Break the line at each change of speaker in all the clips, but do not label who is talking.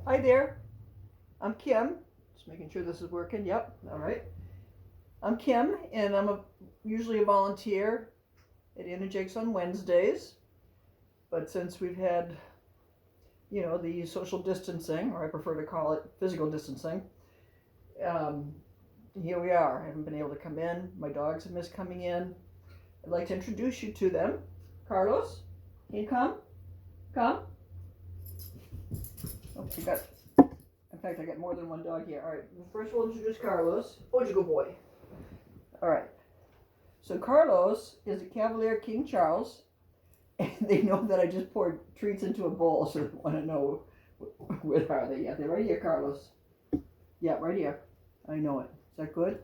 Hi there. I'm Kim. Just making sure this is working. Yep. All right. I'm Kim, and usually a volunteer at Jaques on Wednesdays. But since we've had, the social distancing, or I prefer to call it physical distancing, um, here we are. I haven't been able to come in. My dogs have missed coming in. I'd like to introduce you to them. Carlos, can you come? Come. Oh, in fact, I got more than one dog here. All right, first we'll introduce Carlos. Oh, you good boy. All right. So Carlos is a Cavalier King Charles, and they know that I just poured treats into a bowl, so they want to know where are they? Yeah, they're right here, Carlos. Yeah, right here. I know it. Is that good?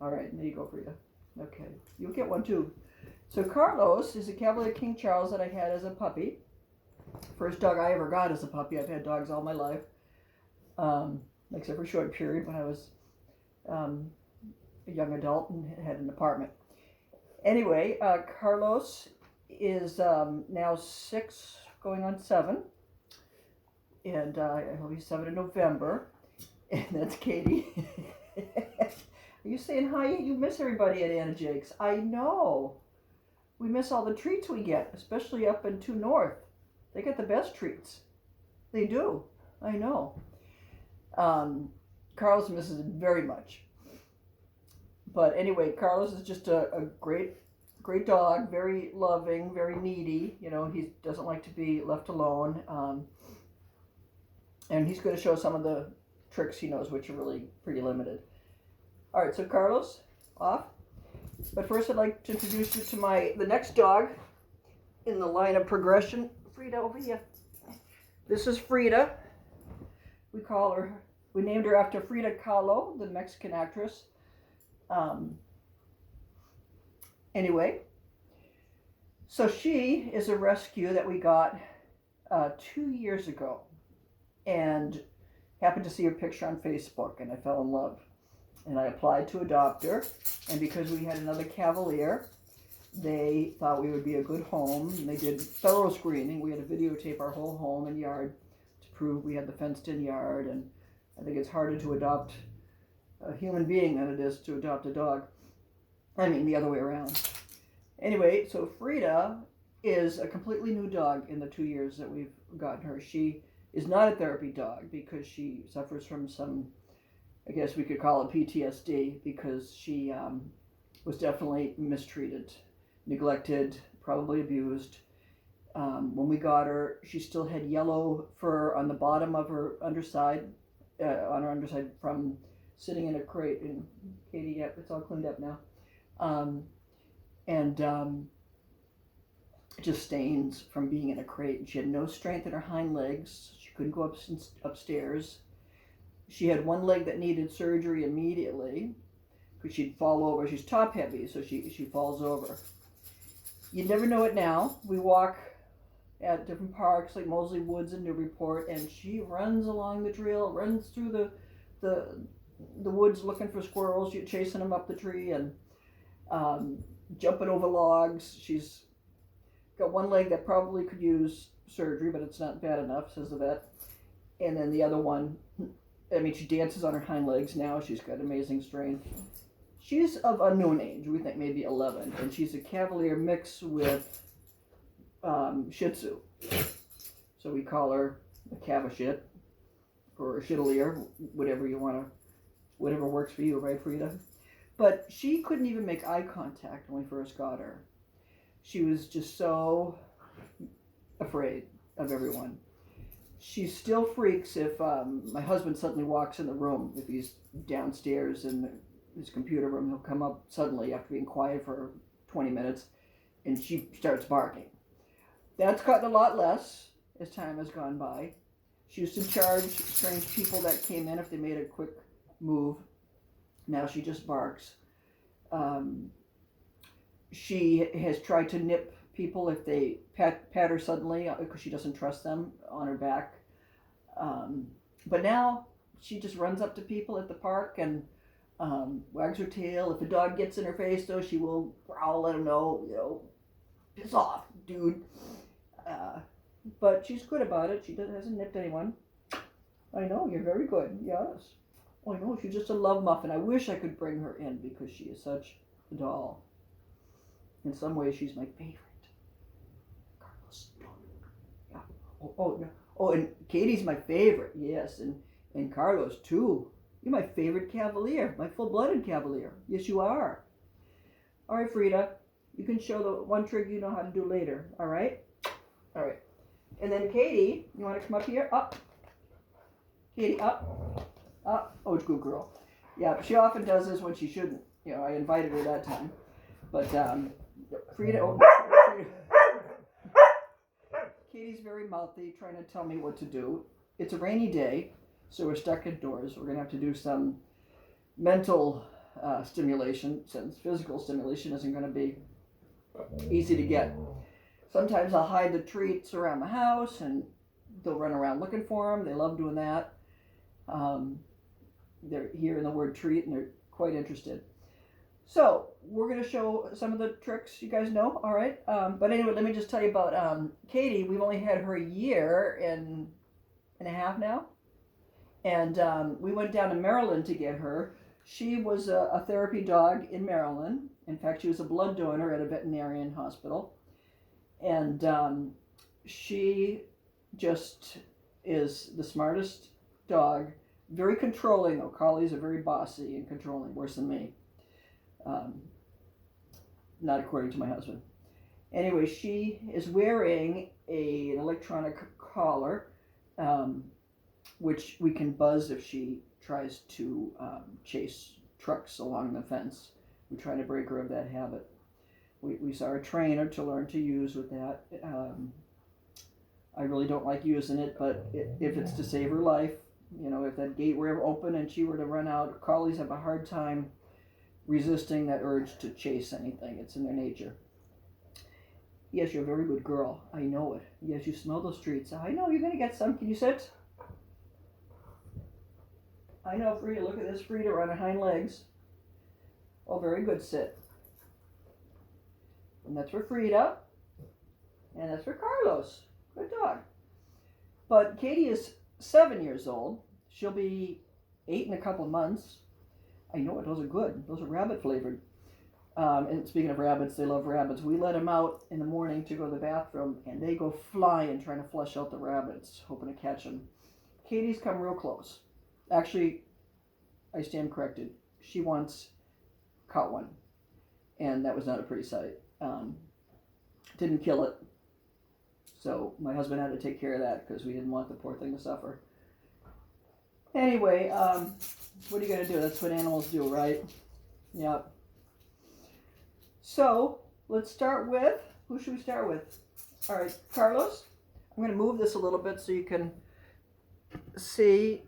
All right, there you go, Frida. Okay, you'll get one too. So Carlos is a Cavalier King Charles that I had as a puppy. First dog I ever got as a puppy. I've had dogs all my life, except for a short period when I was a young adult and had an apartment. Anyway, Carlos is now 6, going on 7, and he'll be 7 in November, and that's Katie. Are you saying hi? You miss everybody at Jaques. I know. We miss all the treats we get, especially up in 2 North. They get the best treats. They do. I know. Carlos misses it very much. But anyway, Carlos is just a great dog, very loving, very needy. He doesn't like to be left alone. And he's going to show some of the tricks he knows, which are really pretty limited. All right, so Carlos, off. But first I'd like to introduce you to the next dog in the line of progression. Frida, over here. This is Frida. We named her after Frida Kahlo, the Mexican actress. Anyway, so she is a rescue that we got 2 years ago, and happened to see her picture on Facebook, and I fell in love, and I applied to adopt her. And because we had another Cavalier, they thought we would be a good home, and they did thorough screening. We had to videotape our whole home and yard to prove we had the fenced-in yard, and I think it's harder to adopt a human being than it is to adopt a dog. I mean, the other way around. Anyway, so Frida is a completely new dog in the 2 years that we've gotten her. She is not a therapy dog because she suffers from some, I guess we could call it PTSD, because she was definitely mistreated, neglected, probably abused. When we got her, she still had yellow fur on the bottom of her underside, from sitting in a crate. And Katie, yep, it's all cleaned up now. Just stains from being in a crate. And she had no strength in her hind legs. She couldn't go upstairs. She had one leg that needed surgery immediately because she'd fall over. She's top heavy, so she falls over. You never know it now. We walk at different parks like Mosley Woods and Newburyport, and she runs along the trail, runs through the woods looking for squirrels, chasing them up the tree, and jumping over logs. She's got one leg that probably could use surgery, but it's not bad enough, says the vet. And then the other one, she dances on her hind legs now. She's got amazing strength. She's of unknown age. We think maybe 11, and she's a Cavalier mix with Shih Tzu. So we call her a Cavashit or a Chitalier, whatever works for you, right, Frida? But she couldn't even make eye contact when we first got her. She was just so afraid of everyone. She still freaks if my husband suddenly walks in the room. If he's downstairs in his computer room, he'll come up suddenly after being quiet for 20 minutes, and she starts barking. That's gotten a lot less as time has gone by. She used to charge strange people that came in if they made a quick move. Now she just barks. She has tried to nip people if they pat her suddenly because she doesn't trust them on her back. But now she just runs up to people at the park and wags her tail. If a dog gets in her face, though, she will growl, let him know, piss off, dude. But she's good about it. She hasn't nipped anyone. I know, you're very good. Yes. Oh, I know, she's just a love muffin. I wish I could bring her in because she is such a doll. In some ways, she's my favorite. Carlos. Yeah. Oh, no. Oh, and Katie's my favorite. Yes, and Carlos too. You're my favorite Cavalier, my full-blooded Cavalier. Yes, you are. All right, Frida, you can show the one trick you know how to do later. All right. All right. And then Katie, you want to come up here? Up. Katie, up. Up. Oh, good girl. Yeah, she often does this when she shouldn't. You know, I invited her that time. But Frida, Katie's very mouthy, trying to tell me what to do. It's a rainy day, so we're stuck indoors. We're going to have to do some mental stimulation, since physical stimulation isn't going to be easy to get. Sometimes I'll hide the treats around the house, and they'll run around looking for them. They love doing that. They're hearing the word treat, and they're quite interested. So we're going to show some of the tricks you guys know, all right? But anyway, let me just tell you about Katie. We've only had her a year and a half now. And we went down to Maryland to get her. She was a therapy dog in Maryland. In fact, she was a blood donor at a veterinarian hospital. And she just is the smartest dog. Very controlling, though. Collies are very bossy and controlling, worse than me. Not according to my husband. Anyway, she is wearing an electronic collar, which we can buzz if she tries to chase trucks along the fence. We're trying to break her of that habit. We saw a trainer to learn to use with that. I really don't like using it, but if it's to save her life, you know, if that gate were ever open and she were to run out, collies have a hard time resisting that urge to chase anything. It's in their nature. Yes, you're a very good girl. I know it. Yes, you smell those treats. I know you're going to get some. Can you sit? I know, Frida. Look at this, Frida, on her hind legs. Oh, very good. Sit. And that's for Frida. And that's for Carlos. Good dog. But Katie is 7 years old. She'll be 8 in a couple of months. I know it. Those are good. Those are rabbit flavored. And speaking of rabbits, they love rabbits. We let them out in the morning to go to the bathroom, and they go flying trying to flush out the rabbits, hoping to catch them. Katie's come real close. Actually, I stand corrected. She once caught one, and that was not a pretty sight. Didn't kill it. So my husband had to take care of that because we didn't want the poor thing to suffer. Anyway, what are you going to do? That's what animals do, right? Yep. So, let's start with, who should we start with? All right, Carlos. I'm going to move this a little bit so you can see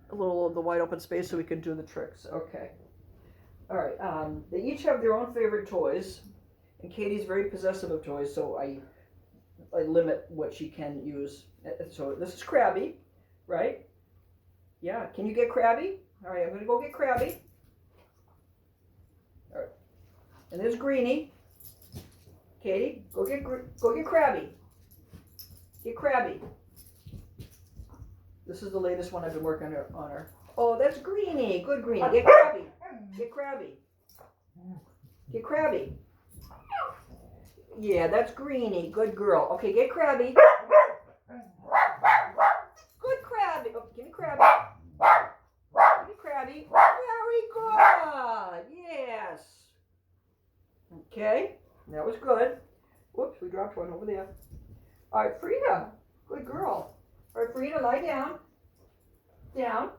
a little of the wide open space so we can do the tricks. Okay. All right. They each have their own favorite toys, and Katie's very possessive of toys, so I limit what she can use. So this is Krabby, right? Yeah. Can you get Krabby? All right. I'm going to go get Krabby. All right. And there's Greenie. Katie, go get Krabby. Get Krabby. This is the latest one I've been working on her. Oh, that's Greenie. Good Greenie. Get Krabby. Get Krabby. Get Krabby. Yeah, that's Greenie. Good girl. Okay, get Krabby. Good Krabby. Oh, give me Krabby. Give me Krabby. Very good. Yes. Okay, that was good. Whoops, we dropped one over there. All right, Frida. Good girl. All right, Frida, lie down. Down.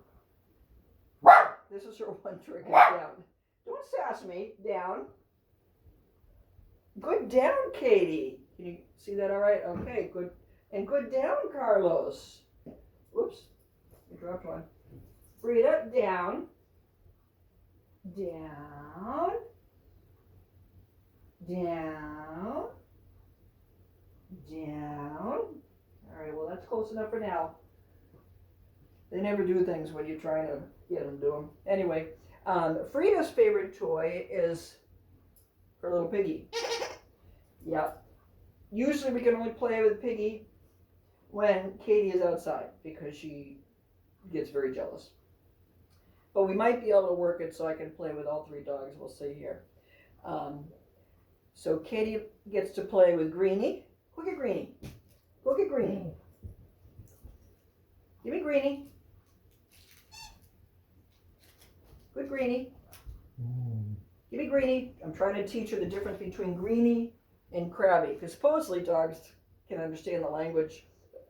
This is her one trick, is down. Don't sass me. Down. Good down, Katie. Can you see that all right? Okay, good. And good down, Carlos. Whoops, we dropped one. Frida, down. Down. Down. Down. All right, well, that's close enough for now. They never do things when you're trying to get them to do them. Anyway, Frida's favorite toy is her little piggy. Yep. Usually we can only play with Piggy when Katie is outside because she gets very jealous. But we might be able to work it so I can play with all 3 dogs. We'll see here. So Katie gets to play with Greenie. Go get Greenie. Go get Greenie. Give me Greenie. Good Greenie. Give me Greenie. I'm trying to teach her the difference between Greenie and Krabby, because supposedly dogs can understand the language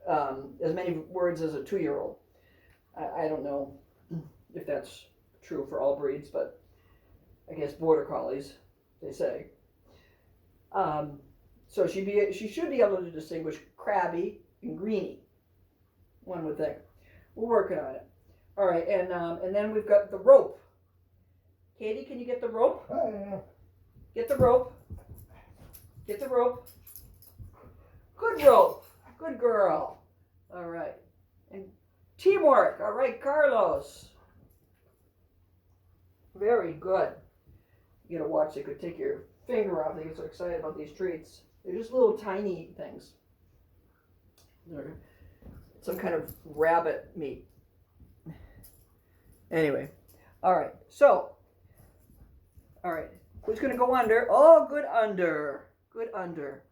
as many words as a 2-year-old. I don't know if that's true for all breeds, but I guess border collies, they say. So she should be able to distinguish Krabby and Greenie. One would think. We're working on it. All right, and then we've got the rope. Katie, can you get the rope? Get the rope. Get the rope. Good rope. Good girl. All right. And teamwork. All right, Carlos. Very good. You gotta watch. They could take your finger off. They get so excited about these treats. They're just little tiny things. They're some kind of rabbit meat. Anyway. All right. So. All right. Who's gonna go under? Oh, good under. Good under.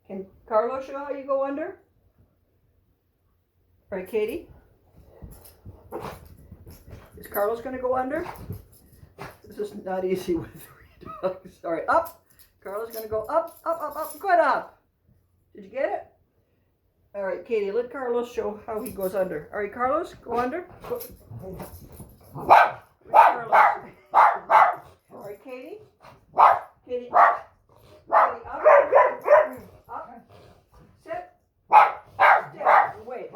Can Carlos show how you go under? All right, Katie. Is Carlos gonna go under? This is not easy with 3 dogs. All right, up. Carlos gonna go up, up, up, up. Good up. Did you get it? All right, Katie, let Carlos show how he goes under. All right, Carlos, go under. Go. Carlos. All right, Katie. Katie. Katie, up. Up. Sit. Down. Wait.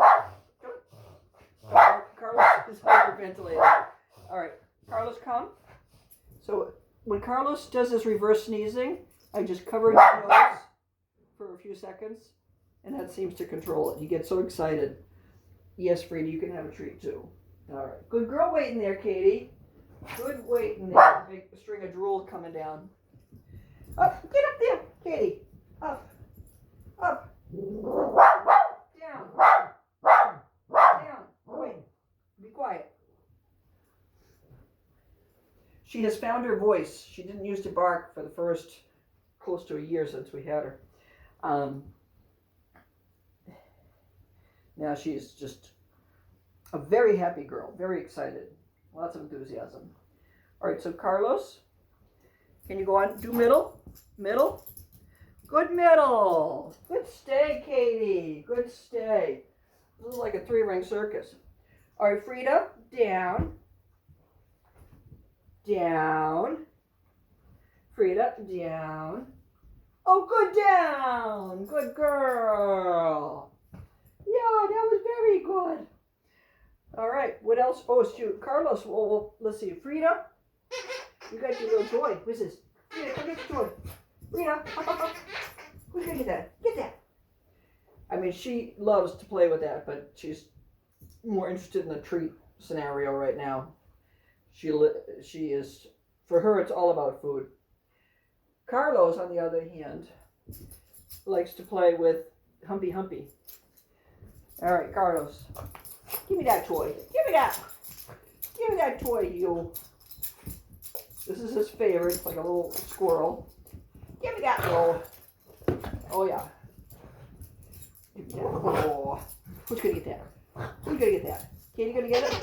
Carlos is hyperventilating. All right, Carlos, come. So when Carlos does his reverse sneezing, I just cover his nose for a few seconds, and that seems to control it. He gets so excited. Yes, Frida, you can have a treat too. All right, good girl waiting there, Katie. Good waiting there. Big string of drool coming down. Up, get up there, Katie. Up, up, down, down. Wait, be quiet. She has found her voice. She didn't used to bark for the first close to a year since we had her. Now she's just a very happy girl, very excited, lots of enthusiasm. All right, so Carlos, can you go on, do middle, middle, good middle, good stay, Katie, good stay. This is like a 3-ring circus. All right, Frida, down, down, Frida, down. Oh, good down, good girl. Yeah, that was very good. All right, what else? Oh, shoot, Carlos, well, let's see, Frida, you got your little toy. What's this? Frida, come get your toy. Frida, up, up, up. Who's gonna get that? Get that. I mean, she loves to play with that, but she's more interested in the treat scenario right now. She is, for her, it's all about food. Carlos, on the other hand, likes to play with Humpy Humpy. All right, Carlos, give me that toy. Give me that. Give me that toy, you. This is his favorite. It's like a little squirrel. Give me that. Oh, oh yeah. Give me that. Oh, who's gonna get that? Who's gonna get that? Katie gonna get it?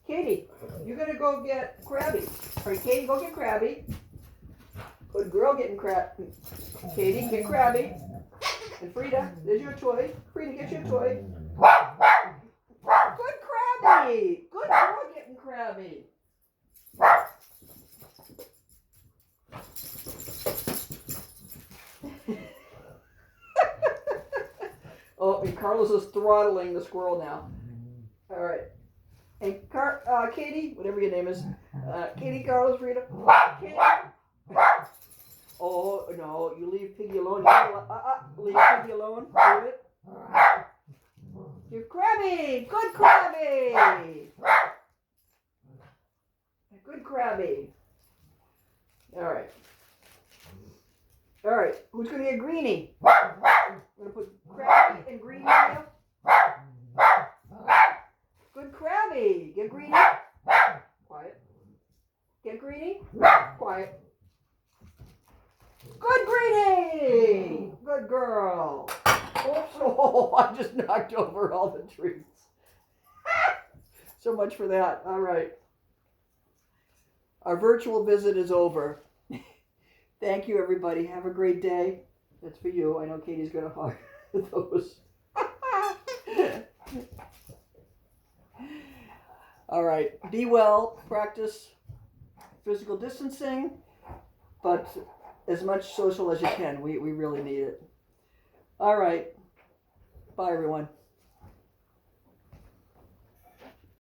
Katie, you're gonna go get Krabby. All right, Katie, go get Krabby. Good girl getting Krabby. Katie, get Krabby. And Frida, there's your toy. Frida, get your toy. Good Krabby. Good girl getting Krabby. Oh, and Carlos is throttling the squirrel now. All right. And Katie, whatever your name is, Katie, Carlos, Frida. Katie. Oh, no, you leave Piggy alone. Leave Piggy alone. Leave it. Give Krabby. Good Krabby. Good Krabby. All right. All right, who's going to get Greenie? We're going to put Krabby and Greenie here. Good girl. Oops. Oh, I just knocked over all the trees. So much for that. All right. Our virtual visit is over. Thank you, everybody. Have a great day. That's for you. I know Katie's going to hug those. All right. Be well. Practice physical distancing, but as much social as you can. We really need it. All right. Bye, everyone.